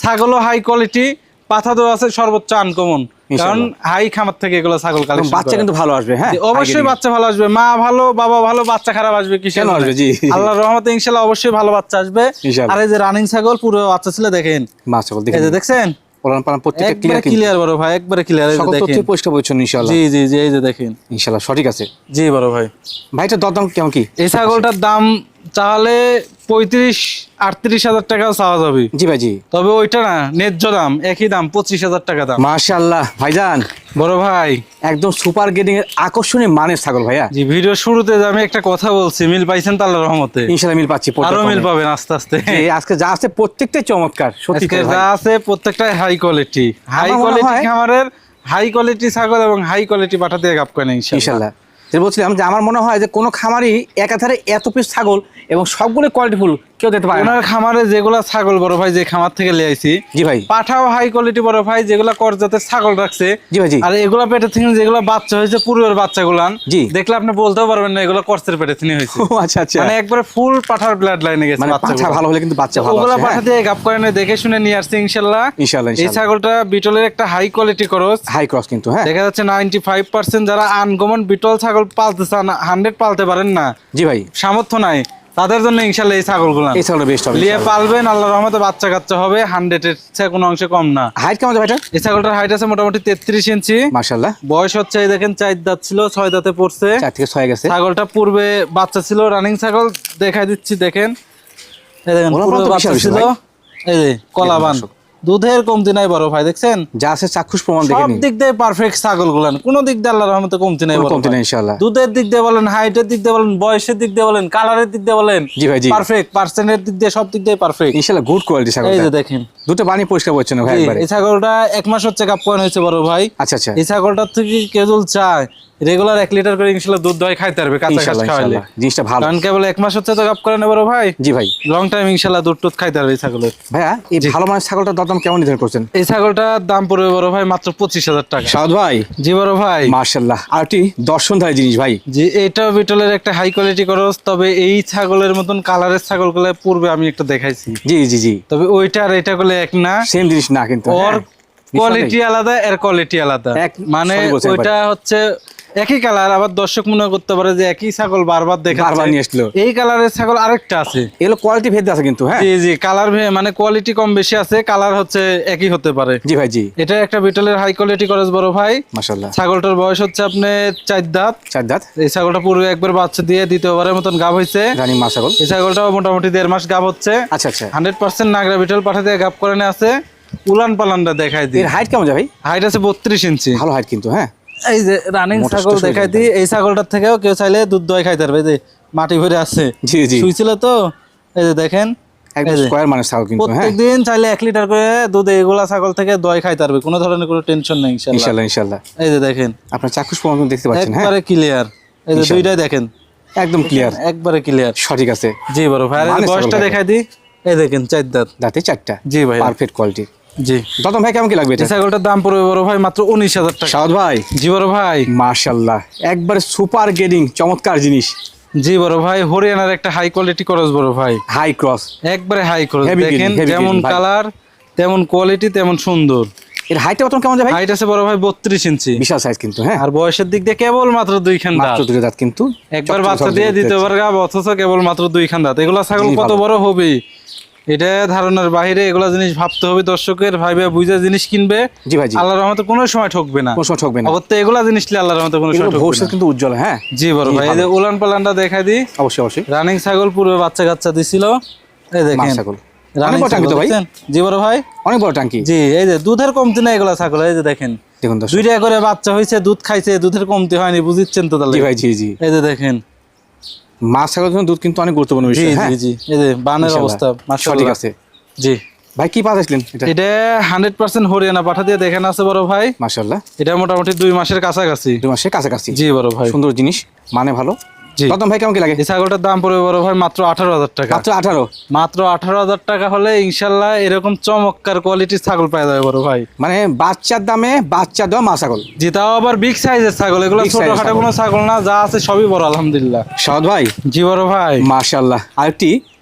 ছাগলও হাই কোয়ালিটি, পাঠা দেওয়া আছে সর্বোচ্চ আনকমন, কারণ হাই খামার থেকে এগুলো ছাগল এবং কালেকশন বাচ্চা কিন্তু ভালো আসবে হ্যাঁ। অবশ্যই বাচ্চা ভালো আসবে, মা ভালো বাবা ভালো, বাচ্চা খারাপ আসবে কি কেন আসবে? জি। আল্লাহর রহমতে ইনশাআল্লাহ অবশ্যই ভালো বাচ্চা আসবে। ইনশাআল্লাহ। আর এই যে রানিং ছাগল পুরো বাচ্চা ছিল দেখেন, মাছাল এই দেখেন যে দেখছেন ওলান পালান প্রত্যেকটা একবারে ক্লিয়ার ক্লিয়ার বড় ভাই, একবারে ক্লিয়ার। এই যে সকল দেখেন, তথ্য পরিষ্কার পরিচ্ছন্ন ইনশাআল্লাহ। জি জি জি এই যে দেখেন ইনশাআল্লাহ সঠিক আছে। জি বড় ভাই। ভাইটার দরদাম কেমন কি? এই ছাগলটার দাম চাইলে 35-38,000 টাকাও চাওয়া যাবে। জি ভাই জি। তবে ওইটা না, ন্যায্য দাম একই দাম 25,000 টাকা দাম। মাশাআল্লাহ ভাইজান বড় ভাই একদম সুপার গেডিং এর আকর্ষণীয় মানের ছাগল ভাইয়া। জি, ভিডিও শুরুতে যে আমি একটা কথা বলছি, মিল পাইছেন তো আল্লাহর রহমতে। ইনশাআল্লাহ মিল পাচ্ছি। আরো মিল পাবেন আস্তে আস্তে। আজকে যা আছে প্রত্যেকটাই চমৎকার সত্যি আজকে করে ভাই। যা আছে প্রত্যেকটাই হাই কোয়ালিটি, হাই আমার মনে কোয়ালিটি হয়- খামারের হাই কোয়ালিটি ছাগল এবং হাই কোয়ালিটি পাঠা দিয়ে গাপ করে ইনশাআল্লাহ। ইনশাআল্লাহ যেটা বলছিলাম যে আমার মনে হয় যে কোনো খামারই একাধারে এত পিস ছাগল এবং সবগুলো কোয়ালিটিফুল কেউ দিতে পারে না। ওনার খামারে যেগুলা ছাগল বড় ভাই, যে খামার থেকে লিয়ে আইছি, জি ভাই পাঠাও হাই কোয়ালিটি বড় ভাই, যেগুলা করজাতের ছাগল রাখছে। জি ভাই জি। আর এগুলা পেটে থেকে যেগুলো বাচ্চা হয়েছে পূর্বের বাচ্চাগুলান, জি। দেখলে আপনি বলতেও পারবেন না এগুলো কর্সের পেটে থেকে হয়েছে। ও আচ্ছা আচ্ছা মানে একবারে ফুল পাঠার ব্লাড লাইনে গেছে মানে পাঠা বাচ্চাগুলো। ভালো হলে কিন্তু বাচ্চা ভালো ওগুলা আছে, পাঠা হ্যাঁ। দিয়ে গাপ করে নিয়ে দেখে শুনে নিয়ে আসছে ইনশাল্লাহ। ইনশাআল্লাহ এই ইনশাআল্লাহ ছাগলটা বিটলের একটা হাই কোয়ালিটি করস, হাই ক্রস কিন্তু হ্যাঁ। দেখা যাচ্ছে 95% যারা আনকমন বিটল ছাগল পালতে চান, 100 পালতে পারেন না, জি ভাই সামর্থ্য নাই, তাদের জন্য ইনশাল্লাহ এই ছাগলগুলো এই ছাগলটা বেস্ট হবে লিয়ে পালবেন, আল্লাহর রহমতে বাচ্চা কাচ্চা হবে, 100 এর চেয়ে কোনো অংশে কম না। হাইট কেমন আছে ভাইটা? এই ছাগলটার হাইট আছে মোটামুটি 33 ইঞ্চি। মাশাআল্লাহ বয়স হচ্ছে এই দেখেন 4 দাঁত ছিল, 6 দাঁতে পড়ছে। 4 থেকে 6 গেছে। ছাগলটা পূর্বে বাচ্চা ছিল, রানিং ছাগল দেখাই দিচ্ছি দেখেন, এই দেখেন ওরা পূর্বে তো বাচ্চা বিশাল ছিল, ভাই। এই যে কলাবান। দুধের কমতি নাই বড় ভাই, দেখছেন যা আছে চাক্ষুষ প্রমাণ দেখে সব নিন, দিক দিয়ে পারফেক্ট ছাগল গুলান, কোনো দিক দিয়ে আল্লাহর রহমতে কমতি নাই কোনো বড় কমতি ভাই। নেই ইনশাআল্লাহ। দুধের দিক দিয়ে বলেন, হাইটের দিক দিয়ে বলেন, বয়সের দিক দিয়ে বলেন, কালারের দিক দিয়ে বলেন, জি ভাই জি, পারফেক্ট পার্সেন্টের দিক দিয়ে সব দিক দিয়ে পারফেক্ট। ইনশাআল্লাহ গুড কোয়ালিটি এই ছাগলটা। যে দেখেন দুটো পানি পরিষ্কার করছেন ভাই জি, একবারে। এই ছাগলটা 1 মাস হচ্ছে গাপ করানো হয়েছে বড় ভাই। আচ্ছা আচ্ছা, এই ছাগলটার থেকে কেউ যদি চায় রেগুলার 1 লিটার করে ইনশাআল্লাহ দুধ দই খাইতে পারবে, কাঁচা ঘাস ইনশাআল্লাহ খাওয়াইলে। ইনশাআল্লাহ জিনিসটা ভালো। কারণ কেবল 1 মাস হচ্ছে তো গাপ করানো বড় ভাই, জি ভাই। লং টাইম ইনশাআল্লাহ দুধ টুধ খাইতে পারবে এই ছাগলের। ভাইয়া এই ভালো মানের ছাগলটার দরদাম কেমন নির্ধারণ করছেন? এই ছাগলটার দাম পড়বে বড় ভাই মাত্র 25,000 টাকা। সাউদ ভাই জি বড় ভাই, মাশাআল্লাহ, আর একটি দর্শনধারী জিনিস ভাই। জি এটাও বিটলের একটা হাই কোয়ালিটি করস, তবে এই ছাগলের মতন কালারের ছাগলগুলো পূর্বে আমি একটা দেখাইছি, জি জি জি, তবে ওইটা আর এটা গুলো এক না, সেম জিনিস না কিন্তু, ওর হ্যাঁ, কোয়ালিটি আলাদা এর কোয়ালিটি আলাদা। মানে সবই বলছেন ওইটা হচ্ছে একই কালার, আবার দর্শক মনে করতে পারে যে একই ছাগল বারবার দেখা বারবার নিয়ে আসলো। এই কালারের ছাগল আরেকটা আছে, এগুলো কোয়ালিটি ভেদ আছে কিন্তু, হ্যাঁ জি জি কালার মানে কোয়ালিটি কম বেশি আছে, কালার হচ্ছে একই হতে পারে। জি ভাই জি, এটা একটা বিটলের হাই কোয়ালিটি করস বড় ভাই। মাশাআল্লাহ। ছাগলটার বয়স হচ্ছে আপনি 4 দাঁত। 4 দাঁত, এই ছাগলটা পূর্বে একবার বাচ্চা দিয়ে দ্বিতীয়বারের মতন গাব হয়েছে। রানী মা ছাগল। এই ছাগলটাও মোটামুটি 1.5 মাস গাব হচ্ছে। আচ্ছা আচ্ছা, 100% নাগরা বিটল পাঠা দিয়ে গাব করে আছে। উলান পালানটা দেখাই দিই, এর হাইট কেমন যায় ভাই? হাইট আছে 32 ইঞ্চি। ভালো হাইট কিন্তু, হ্যাঁ। এই যে রানিং মোটর ছাগল স্টোর দেখাই দিই, এই ছাগলটার থেকেও কেউ চাইলে দুধ দই খাইতে পারবে। এই যে মাটি ভরে আছে, জি জি, শুইছিল তো, এই যে দেখেন একদম এই যে। স্কয়ার মানের ছাগল কিন্তু, হ্যাঁ প্রত্যেকদিন চাইলে 1 লিটার করে দুধ এগুলা ছাগল থেকে দই খাইতে পারবে, কোনো ধরনের কোনো টেনশন নেই ইনশাআল্লাহ। ইনশাআল্লাহ ইনশাআল্লাহ। এই যে দেখেন আপনার চাক্ষুষ প্রমাণ দেখতে পাচ্ছেন, হ্যাঁ একবারে ক্লিয়ার, এই যে ইনশাআল্লাহ। দুইটাই দেখেন একদম ক্লিয়ার, একবারে ক্লিয়ার। সঠিক আছে। জি বড় ভাই, আর এই মানে বয়সটা ছাগল দেখাই দিই, এই দেখেন 4 দাঁত। দাঁতে 4টা, জি ভাই, পারফেক্ট কোয়ালিটি। জি দতম ভাই কেমন কি লাগবে এই এটা? ছাগলটার দাম পড়বে বড় ভাই মাত্র 19,000 টাকা। সাউদ ভাই জি বড় ভাই, মাশাআল্লাহ, একবারে সুপার গেডিং, চমৎকার জিনিস। জি বড় ভাই, হরিয়ানার একটা হাই কোয়ালিটি করস বড় ভাই, হাই ক্রস, একবারে হাই করস। Heavy দেখেন grading, heavy যেমন grading ভাই। কালার তেমন কোয়ালিটি তেমন সুন্দর। এর হাইটটা কত কেমন যায় ভাই? হাইট আছে বড় ভাই 32 ইঞ্চি। বিশাল সাইজ কিন্তু, হ্যাঁ। আর বয়সের দিক দিয়ে কেবল মাত্র 2 খান দাঁত। মাত্র 2 দাঁত কিন্তু, একবার চকচকে বাচ্চা ঝকঝকে দিয়ে দেখতে দ্বিতীয়বার গাব, অথচ কেবল মাত্র 2 খান দাঁত। এগুলা ছাগল জিনিস কত ভালো। বড় হবে এটা ধারণার বাইরে, এগুলা জিনিস ভাবতে হবে দর্শকের, ভাইবে বুঝে জিনিস কিনবে। জি ভাই জি, আল্লাহর রহমতে কোনো সময় ঠকবে না, কোনো সময় ঠকবে না। অগত্যা এগুলা জিনিস নিয়ে আল্লাহর রহমতে কোনো সময় এগুলো ঠকবে ভবিষ্যৎ না। কিন্তু উজ্জ্বল, হ্যাঁ। জি বড় ভাই, এই যে উলান পালানটা দেখাই দিই, অবশ্যই অবশ্যই। রানিং ছাগল পূর্বে বাচ্চা কাচ্চা দিছিল, এই মা দেখেন ছাগল রানিং অনেক বড় টাঙ্কি ছাগল তো ভাই, দেখছেন? জি বড় ভাই, অনেক বড় টাঙ্কি। জি এই যে দুধের কমতি নাই এগুলা ছাগল, এই যে দেখেন দেখুন দর্শক, 2টা করে বাচ্চা হয়েছে, দুধ খাইছে, দুধের কমতি হয়নি, বুঝিচ্ছেন তো তাহলে? জি ভাই জি জি, এই যে দেখেন মা ছাগলের জন্য দুধ কিন্তু অনেক গুরুত্বপূর্ণ জি বিষয়, হ্যাঁ। জি জি, এই যে বানের ইনশাআল্লাহ। অবস্থা সঠিক মাশাআল্লাহ। আছে জি ভাই। কি পাঠাইছিলেন এটা? এটা 100% হরিয়ানা পাঠা দিয়ে দেখেন আছে বড় ভাই। মাশাআল্লাহ, এটা মোটামুটি 2 মাসের কাছাকাছি। 2 মাসের কাছাকাছি। জি বড় ভাই, সুন্দর জিনিস, মানে ভালো। জি দতম ভাই কেমন কি লাগে? এই ছাগলটার দাম পড়বে বড় ভাই মাত্র 18,000 টাকা। মাত্র 18, মাত্র 18,000 টাকা হলে ইনশাল্লাহ এরকম চমৎকার কোয়ালিটির ছাগল পাওয়া যাবে বড় ভাই। মানে বাচ্চার দামে বাচ্চা দেওয়া মা ছাগল। জি তাও আবার বিগ সাইজের ছাগল, এগুলো Big size ছোটখাটো ছাগল। কোনো ছাগল না, যা আছে সবই বড় আলহামদুলিল্লাহ। সাউদ ভাই জি বড় ভাই, মাশাআল্লাহ, আরেকটি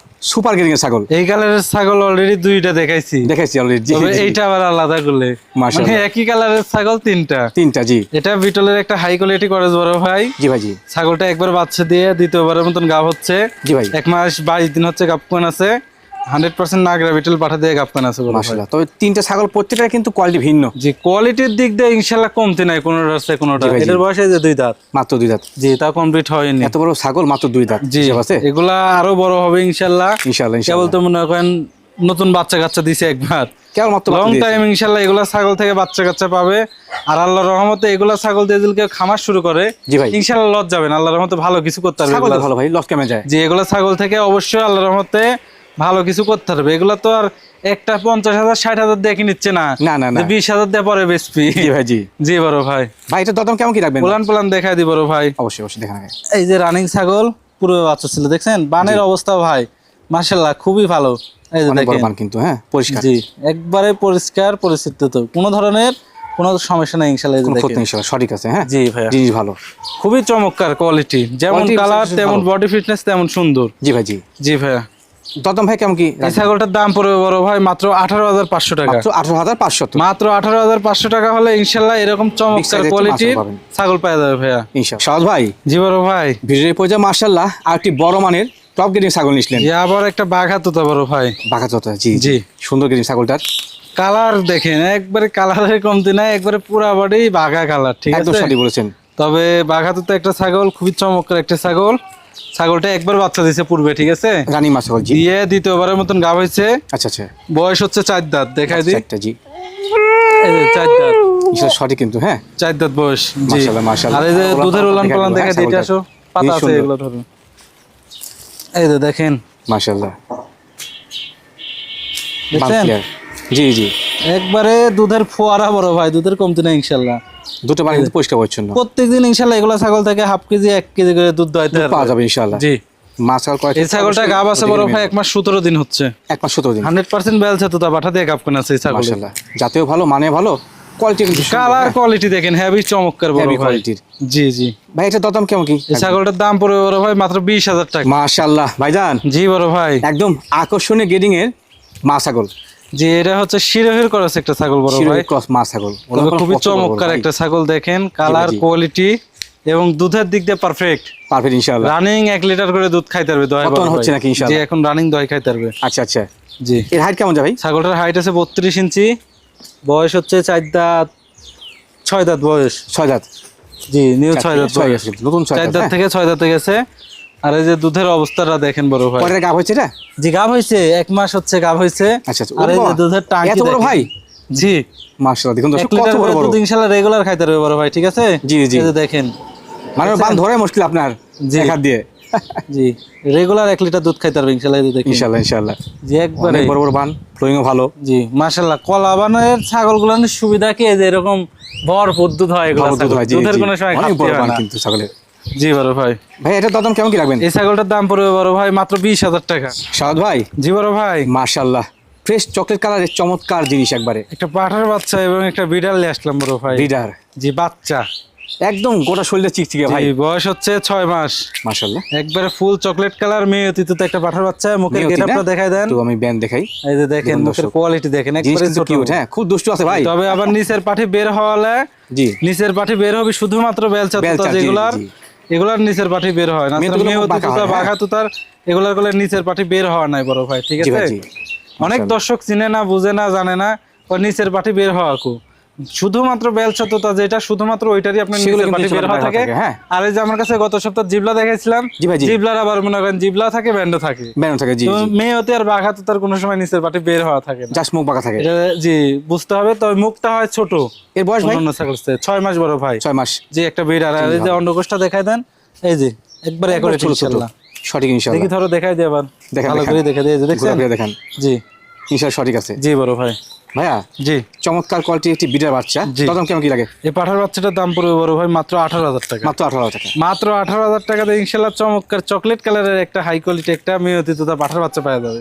সুপার গেডিং এর ছাগল এই কালারের ছাগল অলরেডি 2টা দেখাইছি, দেখাইছি অলরেডি। তবে এইটা আবার আলাদা করলে মাশাআল্লাহ। মানে একই কালারের ছাগল 3টা। 3টা, জি এটা বিটলের একটা হাই কোয়ালিটি করে বড় ভাই। জি ভাই জি, ছাগলটা একবার বাচ্চা দিয়ে দ্বিতীয়বারের মতন গাব হচ্ছে। জি ভাই 1 মাস 22 দিন হচ্ছে গাব কোন আছে, 100% নাগরা বিটল পাঠা দিয়ে গাব কোন আছে বড় ভাই। মাশাআল্লাহ। তবে 3টা ছাগল প্রত্যেকটা কিন্তু কোয়ালিটি ভিন্ন। জি কোয়ালিটির দিক দিয়ে ইনশাল্লাহ কমতি নাই কোনোটা আছে কোনোটা। জি ভাই, জি। এটার বয়স এই যে 2 দাঁত। মাত্র 2 দাঁত। জি তা কমপ্লিট হয়নি। এত বড় ছাগল মাত্র 2 দাঁত। জি হিসাব আছে এগুলা আরো বড় হবে ইনশাল্লাহ। ইনশাআল্লাহ কেবল ইনশাআল্লাহ। তো মনে করেন নতুন বাচ্চা কাচ্চা দিছে একবার, কেবল মাত্র লং টাইম ইনশাল্লাহ এগুলা ছাগল থেকে বাচ্চা কাচ্চা পাবে। আর আল্লাহর রহমতে এগুলা ছাগল দিয়ে যদি কেউ খামার শুরু করে জি ভাই, ইনশাল্লাহ লস যাবে না, আল্লাহর রহমতে ভালো কিছু করতে পারবে ছাগল এগুলা। তো ভালো ভাই, লস কেমন যায়? যে এগুলা ছাগল থেকে অবশ্যই আল্লাহর রহমতে ভালো কিছু করতে পারবে। এগুলা তো আর একটা 50,000 60,000 দিয়ে কিনিচ্ছে না, না না না, 20,000 দিয়ে পরে বেচবি। জি ভাই জি। জি বড় ভাই, ভাই এটা দতম কেমন কি রাখবেন? প্লান প্লান দেখাই দি বড় ভাই। অবশ্যই অবশ্যই দেখান আগে। এই যে রানিং ছাগল পুরো বাচ্চা ছিল, দেখছেন বানের অবস্থা ভাই মাশাআল্লাহ খুবই ভালো। এই যে অনেক বড় দেখেন মান কিন্তু, হ্যাঁ পরিষ্কার, জি একবারে পরিষ্কার পরিচ্ছন্ন, কোনো ধরনের কোনো সমস্যা নাই ইনশাআল্লাহ। এই যে কোনো ক্ষতি দেখেন নেই ইনশাআল্লাহ, সঠিক আছে, হ্যাঁ জি ভাই, জিনিস ভালো। খুবই চমৎকার কোয়ালিটি, যেমন Quality কালার বিশেষ তেমন ভালো। বডি ফিটনেস তেমন সুন্দর। জি ভাই জি। জি ভাইয়া, দতম ভাই কেমন কি এই রাখবেন? ছাগলটার দাম পড়বে বড় ভাই মাত্র 18,500 টাকা। মাত্র 18,500। মাত্র 18,500 টাকা হলে ইনশাল্লাহ এরকম চমৎকার size এর কোয়ালিটির মাছ পাবেন। ছাগল পাওয়া যাবে ভাইয়া। ইনশাআল্লাহ। সাউদ ভাই জি বড় ভাই, ভিডিওর পর্যায়ে মাশাআল্লাহ আরেকটি বড় মানের টপ গেডিং ছাগল নিছিলেন। জি আবার একটা বাঘা তোতা বড় ভাই। বাঘাততা, জি জি। জি, সুন্দর গেডিং ছাগলটার, কালার দেখেন একবারে কালারের কমতি নাই, একবারে পুরা বডি বাঘা কালার, ঠিক একদম আছে। সঠিক বলেছেন। তবে বাঘা তোতা একটা ছাগল, খুবই চমৎকার একটা ছাগল। ছাগলটা একবার বাচ্চা দিছে পূর্বে, ঠিক আছে? রানী মা ছাগল, জি। দিয়ে দ্বিতীয়বারের মতন গাব হয়েছে। আচ্ছা আচ্ছা, বয়স হচ্ছে 4 দাঁত, দেখাই দিই। একটা, জি। এই যে 4 দাঁত, ইনশাআল্লাহ সঠিক কিন্তু, হ্যাঁ। 4 দাঁত বয়স, জি। মাশাআল্লাহ মাশাআল্লাহ। আর এই যে দুধের উলান পালান দেখা দিতে ছাগলটা। আসো, পাতা খুবই আছে সুন্দর। এগুলো ধরুন। এই যে দেখেন, মাশাআল্লাহ, দেখছেন? বাহ, জি জি। একবারে দুধের ফোয়ারা বড় ভাই, দুধের কমতি না ইনশাল্লাহ। দুটো পানি কিন্তু পরিষ্কার পরিচ্ছন্ন প্রত্যেকদিন ইনশাল্লাহ এগুলা ছাগল থেকে হাফ কেজি 1 কেজি করে দুধ দোয়াইতে দুধ পাওয়া যাবে ইনশাআল্লাহ। জি। মা ছাগল কয়? এই ছাগলটা গাব আছে বড় ভাই 1 মাস 17 দিন হচ্ছে। 1 মাস 17 দিন। 100% বেলছে তো তা বাটা দিয়ে গাব কেনা আছে এই ছাগল। মাশাআল্লাহ, জাতেও ভালো, মানে ভালো, কোয়ালিটি কিন্তু কালার কোয়ালিটি দেখেন, হেভি চমৎকার বড় হেভি ভাই। কোয়ালিটির। জি জি। ভাই এটা দাম কেমন কি? এই ছাগলটার দাম পড়বে বড় ভাই মাত্র 20,000 টাকা। মাশাআল্লাহ ভাইজান, জি বড় ভাই, একদম আকর্ষণীয় গ্রেডিং এর মা ছাগল। জি এটা হচ্ছে শিরোহির ক্রস একটা ছাগল বড় ভাই, শিরোহী ক্রস মা ছাগল। তবে খুবই চমৎকার একটা ছাগল। দেখেন কালার জি। কোয়ালিটি এবং দুধের দিক দিয়ে পারফেক্ট। পারফেক্ট ইনশাআল্লাহ। রানিং 1 লিটার করে দুধ খাইতে পারবে দয় কতক্ষণ হচ্ছে নাকি ইনশাআল্লাহ? জি এখন রানিং দয় খাইতে পারবে। আচ্ছা আচ্ছা, জি। এর হাইট কেমন যাবে ভাই? ছাগলটার হাইট আছে 32 ইঞ্চি, বয়স হচ্ছে 4 দাঁত 6 দাঁত বয়স। 6 দাঁত, জি নিউ 6 দাঁত ছয় বয়স। আছে, নতুন 6 4 দাঁত দাঁত হ্যাঁ? থেকে 6 দাঁতে গেছে। আর এই যে দুধের অবস্থাটা দেখেন বড় ভাই। পরের গাব হচ্ছে এটা? জি গাব হয়েছে 1 মাস হচ্ছে গাব হয়েছে। আচ্ছা আচ্ছা, আর এই যে দুধের টাঙ্কি এত বড় দেখেন। ভাই? জি মাশাআল্লাহ, দেখুন 1 দর্শক কত লিটার বড় বড়। দুধ ইনশাআল্লাহ রেগুলার খাইতে পারবে বড় ভাই, ঠিক আছে? জি, জি। এই যে দেখেন, মানে বান ধরে মুশকিল আপনার জি। এক হাত দিয়ে। জি রেগুলার 1 লিটার দুধ খাইতে পারবে ইনশাআল্লাহ। এই যে দেখেন ইনশাআল্লাহ ইনশাআল্লাহ, জি একবারে অনেক বড় বড় বান, ফ্লোইংও ভালো। জি মাশাআল্লাহ। কলা বানের ছাগলগুলোর সুবিধা কি, এই যে এরকম ভরপুর দুধ হয় এগুলো, ভালো দুধ হয়, জি, দুধের জি। কোনো সময় অনেক ঘাটতি বড় হয় বান না। কিন্তু ছাগলের। জি বড় ভাই, ভাই এটার দাম কেমন কি রাখবেন? এই ছাগলটার দাম পড়বে বড় ভাই মাত্র 20,000 টাকা। সাদ ভাই, জি বড় ভাই, মাশাআল্লাহ, ফ্রেশ চকলেট কালারের চমৎকার জিনিস একবারে। একটা পাঠার বাচ্চা এবং একটা বিড়াল নিয়ে আসলাম বড় ভাই। লিডার, জি বাচ্চা, একদম গোটা শরীরে চিকচিকে ভাই। জি বয়স হচ্ছে 6 মাস। মাশাআল্লাহ, একবারে ফুল চকলেট কালার, মেয়ে অতীত একটা পাঠার বাচ্চা। মুখের মেয়ে অতীত গেটআপটা না? দেখাই দেন। তো আমি ব্যান্ড দেখাই। এই যে দেখেন দেখুন মুখের দর্শক। কোয়ালিটি দেখেন, জিনিস একবারে কিন্তু ছোট। কিউট, হ্যাঁ, খুব দুষ্টু আছে ভাই। তবে আবার নিচের পাঠি বের হওয়ালে, জি, নিচের পাঠি বের হবে শুধুমাত্র বেলচা বেলচা, তুতা জি, যেগুলার, জি। এগুলার নিচের পাঠি বের হয় না। মেয়েগুলো মেয়ে খুব অতীত বাঁকা হয়, হ্যাঁ। বাঘা তুতার এগুলার গুলো নিচের পাঠি বের হওয়া নাই বড় ভাই, ঠিক জি আছে? ভাই, জি। অনেক দর্শক চিনে না, বুঝে না, জানে না ওর নিচের পাঠি বের হওয়া কু। শুধুমাত্র বেলচা তোতা যেটা, শুধুমাত্র ওইটারই আপনার সেগুলো নিচের কিন্তু পাঠি বের হওয়া থাকে। হ্যাঁ। আর এই যে আমার কাছে গত সপ্তাহ জিবলা দেখাইছিলাম, জি ভাই, জি। জিবলার আবার মনে করেন জিবলা থাকে, ব্যান্ড থাকে। ব্যান্ড থাকে, জি, তো জি। মেয়ে হতে আর বাঘা তোতার কোনো সময় নিচের পাঠি বের হওয়া থাকে না। জাস্ট মুখ বাঁকা থাকে। এটা জি বুঝতে হবে। তবে মুখটা হয় ছোট। এর বয়স ভাই? অন্যান্য ছাগল চেয়ে 6 মাস বড় ভাই। 6 মাস। জি একটা বিড়াল। আর এই যে অন্ডকোষটা দেখাই দেন, এই যে একবারে একবার একবারে ছোট ছোট, ইনশাআল্লাহ। সঠিক দেখি ইনশাআল্লাহ। ধরো দেখাই দিয়ে আবার দেখান, ভালো দেখান। করে দেখে দিয়ে, এই যে দেখছেন? ঘুরে দেখান, জি ইনশাআল্লাহ সঠিক আছে। জি বড় ভাই, ভাইয়া জি। চমৎকার কোয়ালিটির একটি বিডার বাচ্চা, জি। দাম কেমন কি লাগে? এই পাঠার বাচ্চাটার দাম পড়বে বড় ভাই মাত্র 18,000 টাকা। মাত্র 18,000 টাকা। মাত্র 18,000 টাকাতে ইনশাআল্লাহ চমৎকার চকলেট কালারের একটা হাই কোয়ালিটি একটা মেয়ে অতীত পাঠার বাচ্চা পাওয়া যাবে।